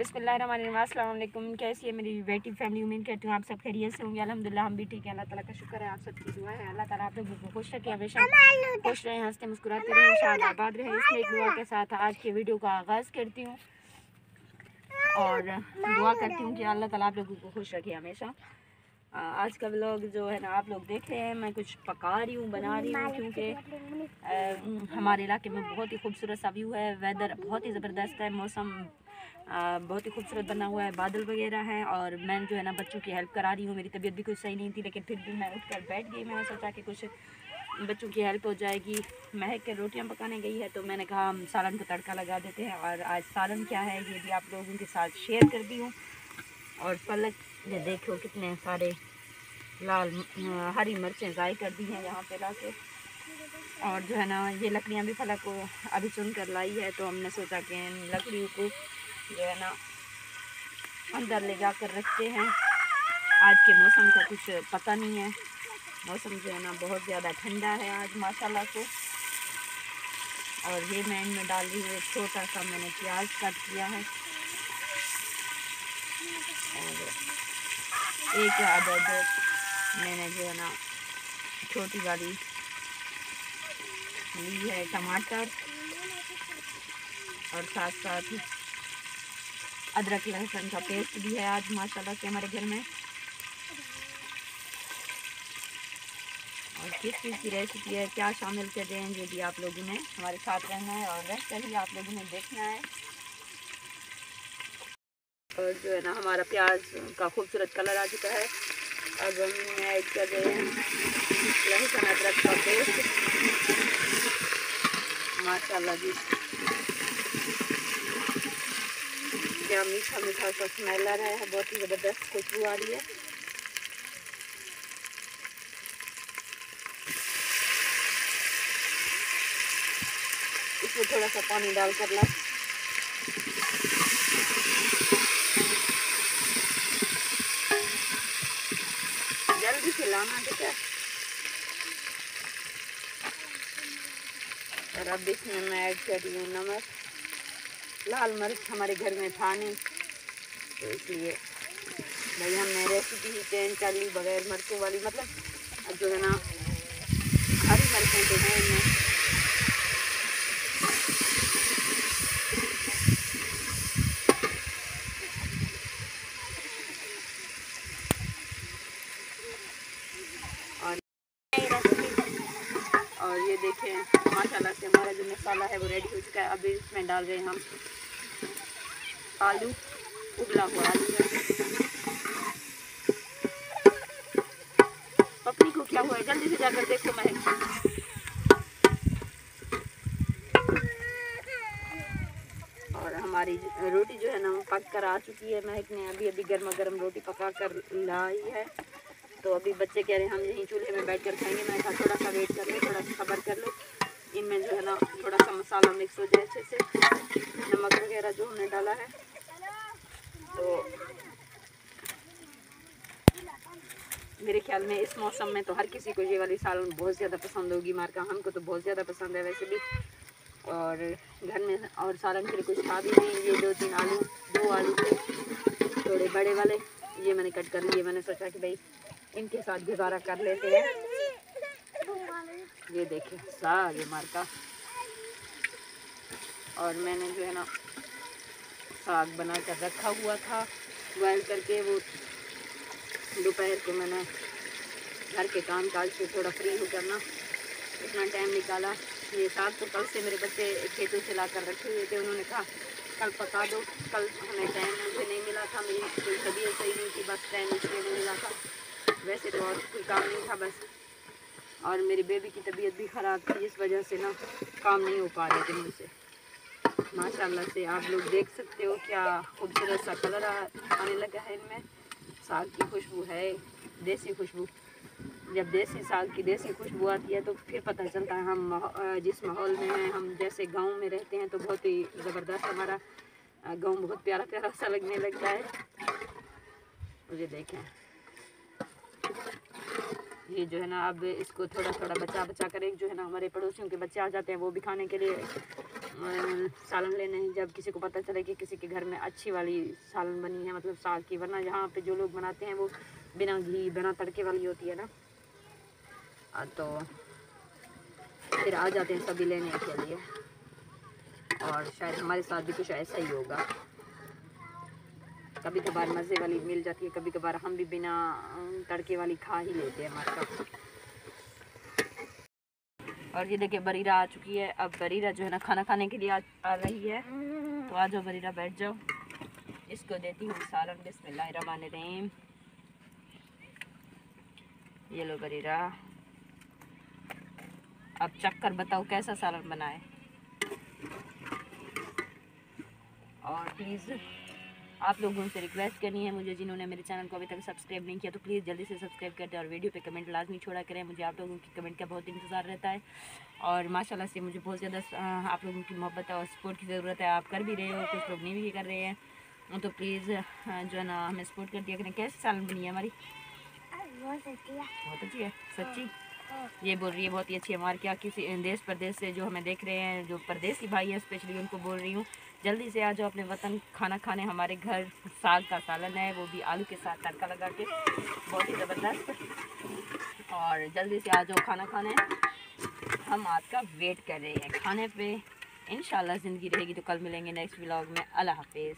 बिस्मिल्लाहिर्रहमानिर्रहीम। अस्सलाम वालेकुम। कैसी है मेरी बेटी फैमिली? उम्मीद करती हूँ आप सब खैरियत से होंगे। अल्हम्दुलिल्लाह हम भी ठीक हैं। अल्लाह ताला का शुक्र है, आप सबकी दुआ है। अल्लाह ताला आप लोगों को खुश रखे, हमेशा खुश रहें, हंसते मुस्कुराते रहें, शाद आबाद रहें। इसलिए एक दुआ के साथ आज के वीडियो का आगाज़ करती हूँ और दुआ करती हूँ कि अल्लाह ताला आप लोगों को खुश रखे हमेशा। आज का व्लॉग जो है ना आप लोग देख रहे हैं, मैं कुछ पका रही हूँ, बना रही हूँ, क्योंकि हमारे इलाके में बहुत ही खूबसूरत सा व्यू है। वेदर बहुत ही ज़बरदस्त है, मौसम बहुत ही खूबसूरत बना हुआ है, बादल वगैरह हैं। और मैं जो है ना बच्चों की हेल्प करा रही हूँ। मेरी तबीयत भी कुछ सही नहीं थी, लेकिन फिर भी मैं उठकर बैठ गई। मैंने सोचा कि कुछ बच्चों की हेल्प हो जाएगी। महक के रोटियां पकाने गई है, तो मैंने कहा हम सालन को तड़का लगा देते हैं। और आज सालन क्या है ये भी आप लोगों के साथ शेयर कर दी हूँ। और पलक ये देखो कितने सारे लाल हरी मिर्चें ज़ाई कर दी हैं यहाँ पे लाके। और जो है ना ये लकड़ियाँ भी फलक को अभी चुन कर लाई है, तो हमने सोचा कि इन लकड़ियों को जो है ना अंदर ले जा कर रखते हैं। आज के मौसम का कुछ पता नहीं है, मौसम जो है ना बहुत ज़्यादा ठंडा है आज माशाल्लाह को। और ये मैं इनमें डाल रही हूँ, छोटा सा मैंने प्याज कट किया है और एक अदद मैंने जो है ना छोटी वाली ली है टमाटर, और साथ साथ अदरक लहसुन का पेस्ट भी है आज माशाल्लाह से हमारे घर में। और किस चीज़ की रेसिपी है, क्या शामिल कर रहे हैं, ये भी आप लोगों ने हमारे साथ रहना है और रह कर ही आप लोगों ने देखना है। और जो है ना हमारा प्याज का खूबसूरत कलर आ चुका है। अब हम ऐड कर रहे हैं लहसुन अदरक का पेस्ट। माशाल्लाह जी क्या मीठा मीठा सा स्मेल आ रहा है, बहुत ही ज़बरदस्त खुशबू आ रही है। इसमें थोड़ा सा पानी डाल कर ला, जल्दी से लाना बेटा। और अब इसमें मैं ऐड कर रही हूँ नमक। लाल मिर्च हमारे घर में था नहीं, तो इसलिए भाई हमने रेसिपी ही चेंज कर ली बगैर मिर्चों वाली। मतलब जो है ना हरी मिर्चें तो हैं इनमें। और ये देखें माशाल्लाह से हमारा जो मसाला है वो रेडी हो चुका है। अभी इसमें डाल रहे हैं हम आलू, उबला हुआ आलू है। पपनी को क्या हुआ है, जल्दी से जाकर देखो महक। और हमारी रोटी जो है ना वो पक कर आ चुकी है। महक ने अभी अभी गर्मा गर्म रोटी पका कर लाई है, तो अभी बच्चे कह रहे हैं हम यहीं चूल्हे में बैठ कर खाएंगे। मैं कहा थोड़ा सा वेट कर लो, थोड़ा सा सब्र कर लो, इनमें जो है ना थोड़ा सा मसाला मिक्स हो जाए अच्छे से, नमक वगैरह जो हमने डाला है। तो मेरे ख्याल में इस मौसम में तो हर किसी को ये वाली सालन बहुत ज़्यादा पसंद होगी। मार्का हमको तो बहुत ज़्यादा पसंद है वैसे भी। और घर में और सालन के लिए कुछ था भी नहीं। ये दो आलू थे थोड़े बड़े वाले, ये मैंने कट कर लिए। मैंने सोचा कि भाई इनके साथ गुजारा कर लेते हैं। ये देखें साग मार्का। और मैंने जो है ना साग बना कर रखा हुआ था बॉयल करके। वो दोपहर को मैंने घर के काम काज से थोड़ा फ्री हो करना इतना टाइम निकाला। ये साग तो कल से मेरे बच्चे खेतों से ला कर रखे हुए थे, उन्होंने कहा कल पका दो। कल हमें टाइम मुझे नहीं मिला था, मेरी कोई तबीयत सही नहीं थी, बस टाइम इसलिए नहीं मिला था। वैसे तो और कोई काम नहीं था बस। और मेरी बेबी की तबीयत भी ख़राब थी, इस वजह से ना काम नहीं हो पा रहे थे मुझसे। माशाल्लाह से आप लोग देख सकते हो क्या खूबसूरत सा कलर आने लगा है इनमें। साग की खुशबू है, देसी खुशबू। जब देसी साग की देसी खुशबू आती है तो फिर पता चलता है हम जिस माहौल में हैं। हम जैसे गांव में रहते हैं तो बहुत ही ज़बरदस्त हमारा गांव बहुत प्यारा प्यारा सा लगने लगता है। मुझे देखें ये जो है ना अब इसको थोड़ा थोड़ा बचा बचा कर, एक जो है ना हमारे पड़ोसियों के बच्चे आ जाते हैं, वो भी खाने के लिए सालन लेने। जब किसी को पता चले कि किसी के घर में अच्छी वाली सालन बनी है, मतलब साग की, वरना यहाँ पे जो लोग बनाते हैं वो बिना घी बिना तड़के वाली होती है ना, तो फिर आ जाते हैं सभी लेने के लिए। और शायद हमारे साथ भी कुछ ऐसा ही होगा, कभी कभार मज़े वाली मिल जाती है, कभी कभार हम भी बिना तड़के वाली खा ही लेते हैं हमारे। और ये देखिए बरीरा आ चुकी है। अब बरीरा जो है ना खाना खाने के लिए आ रही है, तो आ जाओ बरीरा, बैठ जाओ। इसको देती हूँ सालन। बिस्मिल्लाहिर्रहमानिर्रहीम। ये लो बरीरा, अब चक्कर बताओ कैसा सालन बना है। और प्लीज़ आप लोगों से रिक्वेस्ट करनी है मुझे, जिन्होंने मेरे चैनल को अभी तक सब्सक्राइब नहीं किया तो प्लीज़ जल्दी से सब्सक्राइब कर दें और वीडियो पे कमेंट लाजमी छोड़ा करें। मुझे आप लोगों की कमेंट का बहुत इंतज़ार रहता है और माशाल्लाह से मुझे बहुत ज़्यादा आप लोगों की मोहब्बत और सपोर्ट की ज़रूरत है। आप कर भी रहे हो, कुछ लोग नहीं भी कर रहे हैं, तो प्लीज़ जो है ना हमें सपोर्ट कर दिया करें। कैसी सालन बनी है हमारी? बहुत अच्छी है। सच्ची? ये बोल रही है बहुत ही अच्छी है। हमारे क्या किसी देश प्रदेश से जो हमें देख रहे हैं, जो परदेसी भाई हैं स्पेशली, उनको बोल रही हूँ जल्दी से आ जाओ अपने वतन खाना खाने। हमारे घर साग का सालन है, वो भी आलू के साथ तड़का लगा के, बहुत ही ज़बरदस्त। और जल्दी से आ जाओ खाना खाने, हम आपका वेट कर रहे हैं खाने पे। इंशाल्लाह ज़िंदगी रहेगी तो कल मिलेंगे नेक्स्ट व्लॉग में। अल्लाह हाफिज़।